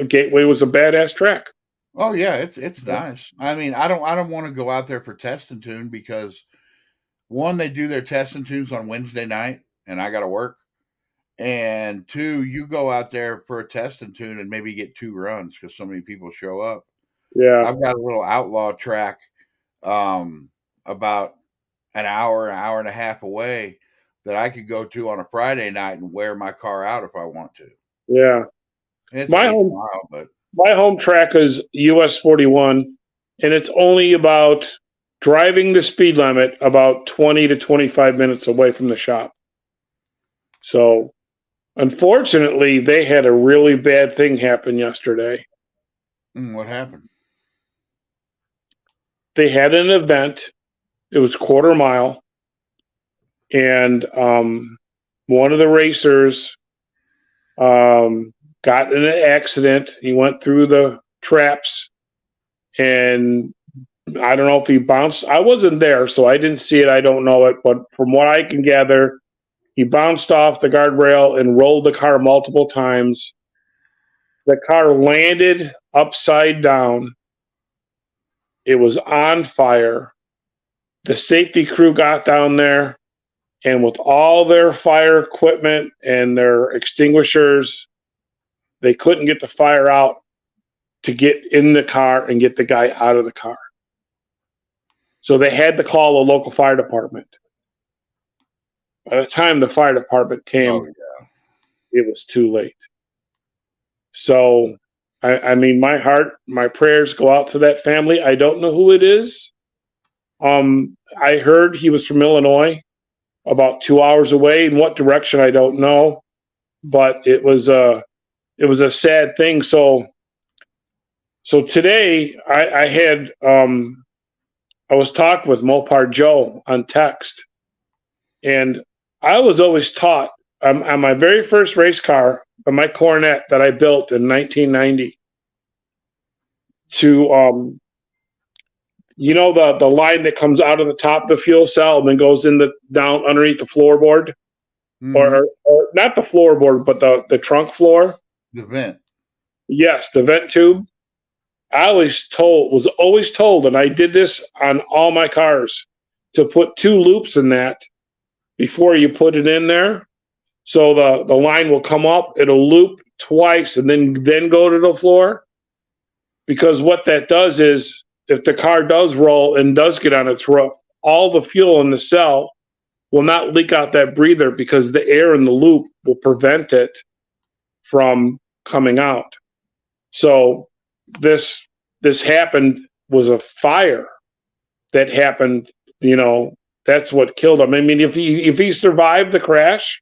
Gateway was a badass track. Oh yeah, it's nice. I mean, I don't want to go out there for test and tune because one, they do their test and tunes on Wednesday night, and I got to work. And two, you go out there for a test and tune and maybe get 2 runs because so many people show up. Yeah, I've got a little outlaw track about an hour and a half away that I could go to on a Friday night and wear my car out if I want to. yeah. It's My 8 home mile, but my home track is US 41, and it's only about driving the speed limit about 20 to 25 minutes away from the shop. So, unfortunately, they had a really bad thing happen yesterday. what happened? They had an event. It was quarter mile, and one of the racers got in an accident. He went through the traps, and I don't know if he bounced. I wasn't there, so I didn't see it. I don't know it, but from what I can gather, he bounced off the guardrail and rolled the car multiple times. The car landed upside down. It was on fire. The safety crew got down there, and with all their fire equipment and their extinguishers, they couldn't get the fire out to get in the car and get the guy out of the car. So they had to call a local fire department. By the time the fire department came, it was too late. So, I mean, my prayers go out to that family. I don't know who it is. I heard he was from Illinois, about 2 hours away. In what direction, I don't know. But it was a sad thing. So today I was talking with Mopar Joe on text, and I was always taught on my very first race car, on my Coronet that I built in 1990, to the line that comes out of the top of the fuel cell and then goes in down underneath the floorboard, or not the floorboard, but the trunk floor. The vent. Yes, the vent tube. I was always told, and I did this on all my cars, to put 2 loops in that before you put it in there. So the line will come up, it'll loop twice, and then go to the floor. Because what that does is, if the car does roll and does get on its roof, all the fuel in the cell will not leak out that breather because the air in the loop will prevent it from coming out. So this happened, was a fire that happened. That's what killed him. I mean, if he survived the crash,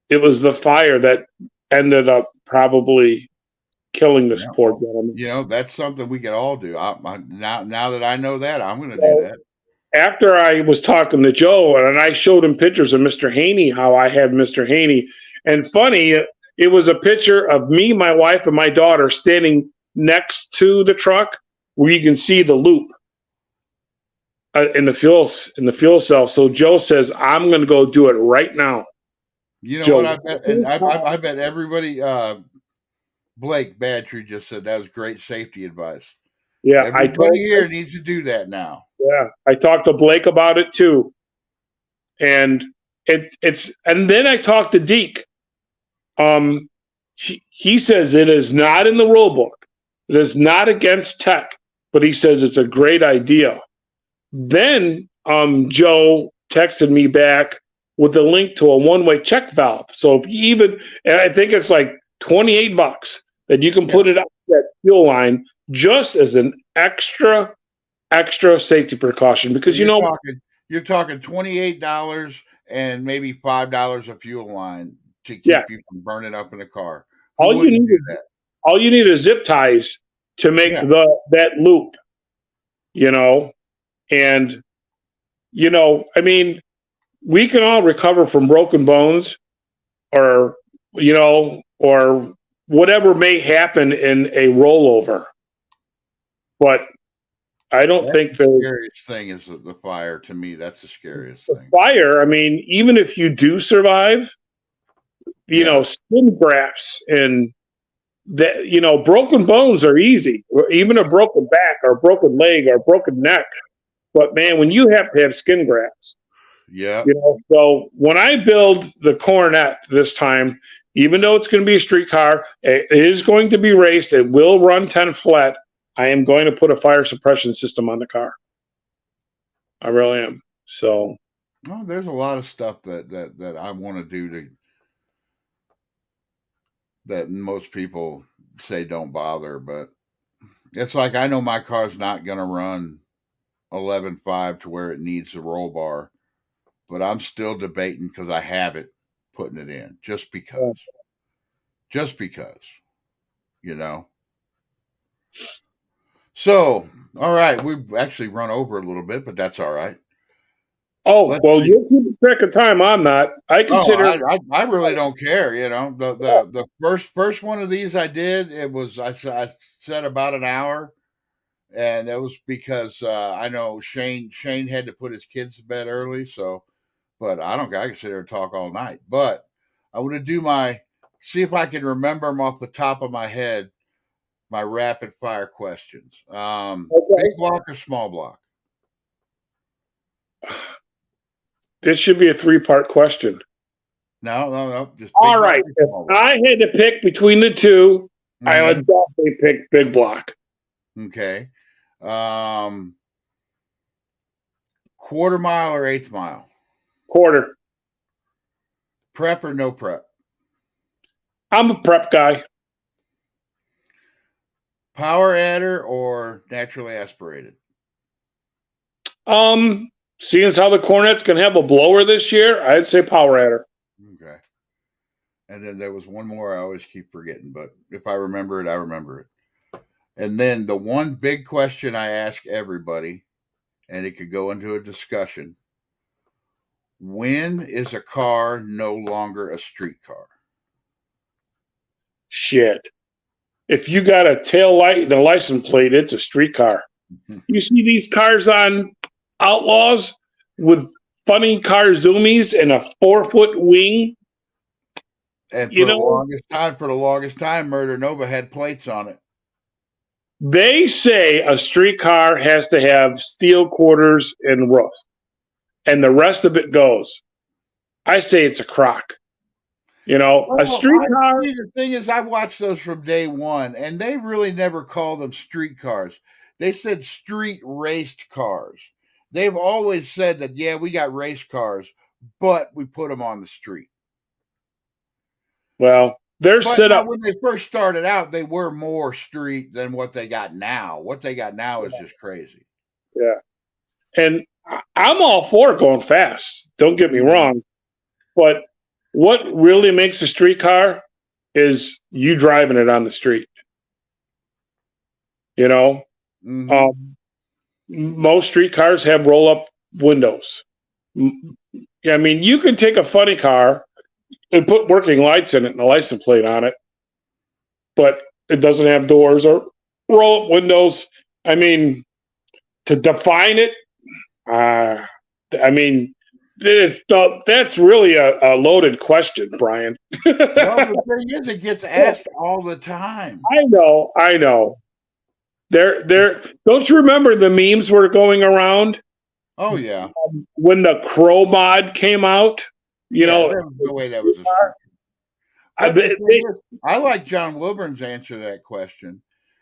it was the fire that ended up probably killing this poor gentleman. That's something we could all do. Now that I know that, I'm going to do that. After I was talking to Joe, and I showed him pictures of Mr. Haney, how I had Mr. Haney. And funny, it was a picture of me, my wife, and my daughter standing next to the truck where you can see the loop in the fuel cell. So Joe says, I'm going to go do it right now. You know Joe, what I bet? And I bet everybody, Blake Badtree just said that was great safety advice. Yeah, everybody here needs to do that now. Yeah, I talked to Blake about it too, and and then I talked to Deke. He says it is not in the rule book. It is not against tech, but he says it's a great idea. Then Joe texted me back with a link to a one-way check valve. So if you and I think it's like $28 that you can put it up that fuel line just as an extra safety precaution, because you're talking $28 and maybe $5 a fuel line to keep you from burning up in a car. All you need is zip ties to make that loop. And I mean, we can all recover from broken bones or, or whatever may happen in a rollover. But I don't That's think the scariest thing is the fire. To me, that's the scariest thing. fire, I mean, even if you do survive, skin grafts and that, broken bones are easy, even a broken back or a broken leg or a broken neck. But man, when you have to have skin grafts, yeah. So when I build the Coronet this time, even though it's going to be a streetcar, it is going to be raced. It will run 10 flat. I am going to put a fire suppression system on the car. I really am. So, well, there's a lot of stuff that I want to do that most people say don't bother, but it's like I know my car's not going to run 11.5 to where it needs the roll bar, but I'm still debating because I have it, putting it in just because, So, all right, we've actually run over a little bit, but that's all right. Oh, well, you're keeping track of time. I'm not. I consider. I really don't care. The first one of these I did, I said about an hour, and that was because I know Shane had to put his kids to bed early, so. But I don't. I can sit there and talk all night. But I want to see if I can remember them off the top of my head. My rapid fire questions. Big block or small block? This should be a 3-part question. No. Just all right. If I had to pick between the two, I would definitely pick big block. Okay. Quarter mile or 1/8 mile? Quarter. Prep or no prep? I'm a prep guy. Power adder or naturally aspirated? Seeing as how the Coronet's going to have a blower this year, I'd say power adder. Okay. And then there was one more I always keep forgetting, but if I remember it, I remember it. And then the one big question I ask everybody, and it could go into a discussion. When is a car no longer a street car? Shit. If you got a tail light and a license plate, it's a street car. You see these cars on Outlaws with funny car zoomies and a 4-foot wing. And for the longest time, Murder Nova had plates on it. They say a street car has to have steel quarters and roof, and the rest of it goes. I say it's a crock. A street car. The thing is, I watched those from day one, and they really never called them street cars. They said street raced cars. They've always said that, yeah, we got race cars, but we put them on the street. Well, they're set up. When they first started out, they were more street than what they got now. What they got now is just crazy. Yeah. And I'm all for going fast. Don't get me wrong. But what really makes a street car is you driving it on the street. Most street cars have roll-up windows. I mean, you can take a funny car and put working lights in it and a license plate on it, but it doesn't have doors or roll-up windows. I mean, to define it, that's really a loaded question, Brian. Well, the thing is, it gets asked all the time. I know. There. Don't you remember the memes were going around? Oh yeah. When the Crow mod came out, there was no way that was I like John Wilburn's answer to that question.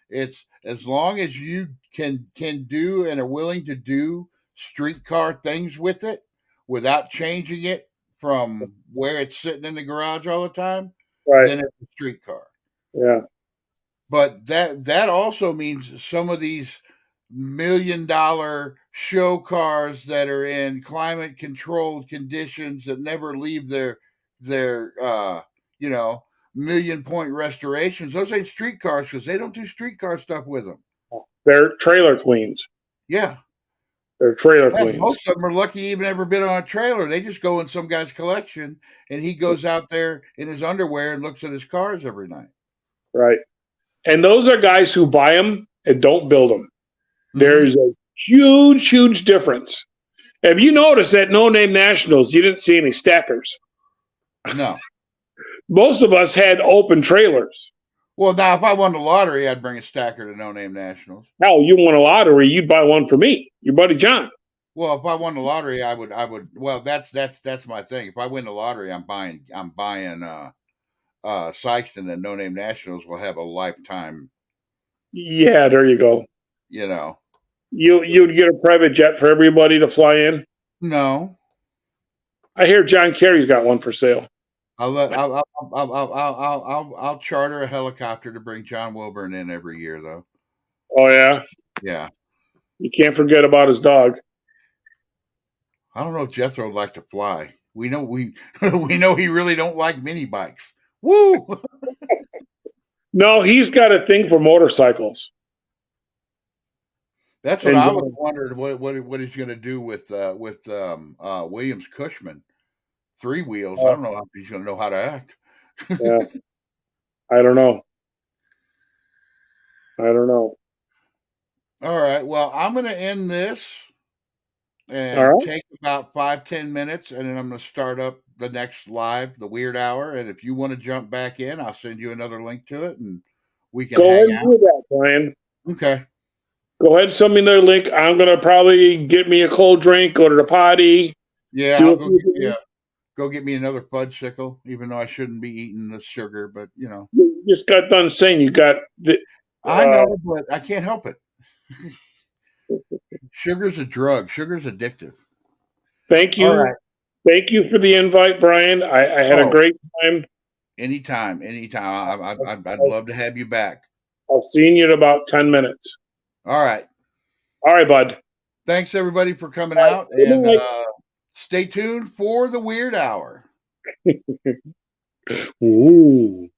It's as long as you can do and are willing to do streetcar things with it without changing it from where it's sitting in the garage all the time, then it's a streetcar. Yeah. But that also means some of these $1 million show cars that are in climate controlled conditions that never leave their million point restorations, those ain't street cars because they don't do streetcar stuff with them. They're trailer queens. Yeah. They're trailer Yeah, queens. most of them are lucky even ever been on a trailer. They just go in some guy's collection, and he goes out there in his underwear and looks at his cars every night. Right. And those are guys who buy them and don't build them. Mhm. There's a huge, huge difference. Have you noticed at No Name Nationals, you didn't see any stackers? No. Most of us had open trailers. Well, now if I won the lottery, I'd bring a stacker to No Name Nationals. Hell, you won a lottery, you'd buy one for me, your buddy John. Well, if I won the lottery, I would. Well, that's my thing. If I win the lottery, I'm buying Sykeston, and No Name Nationals will have a lifetime. Yeah, there you go. You know, you'd get a private jet for everybody to fly in. No, I hear John Kerry's got one for sale. I'll charter a helicopter to bring John Wilburn in every year, though. Oh yeah, yeah. You can't forget about his dog. I don't know if Jethro would like to fly. We know we know he really don't like mini bikes. Woo! No, he's got a thing for motorcycles. That's what I was wondering. What he's going to do with Williams Cushman, 3 wheels. I don't know if he's going to know how to act. Yeah, I don't know. All right. Well, I'm going to end this and take about 5-10 minutes, and then I'm going to start up the next live, the Weird Hour. And if you want to jump back in, I'll send you another link to it, and we can go ahead and do that, Brian. Okay. Go ahead and send me their link. I'm going to probably get me a cold drink, go to the potty. Yeah, I'll go get me another fudgesicle, even though I shouldn't be eating the sugar, but you know. You just got done saying you got the. I know, but I can't help it. Sugar's a drug. Sugar's addictive. Thank you. Right. Thank you for the invite, Brian. I had a great time. Anytime. I'd love to have you back. I'll see you in about 10 minutes. All right, bud. Thanks, everybody, for coming out. And stay tuned for the Weird Hour. Ooh.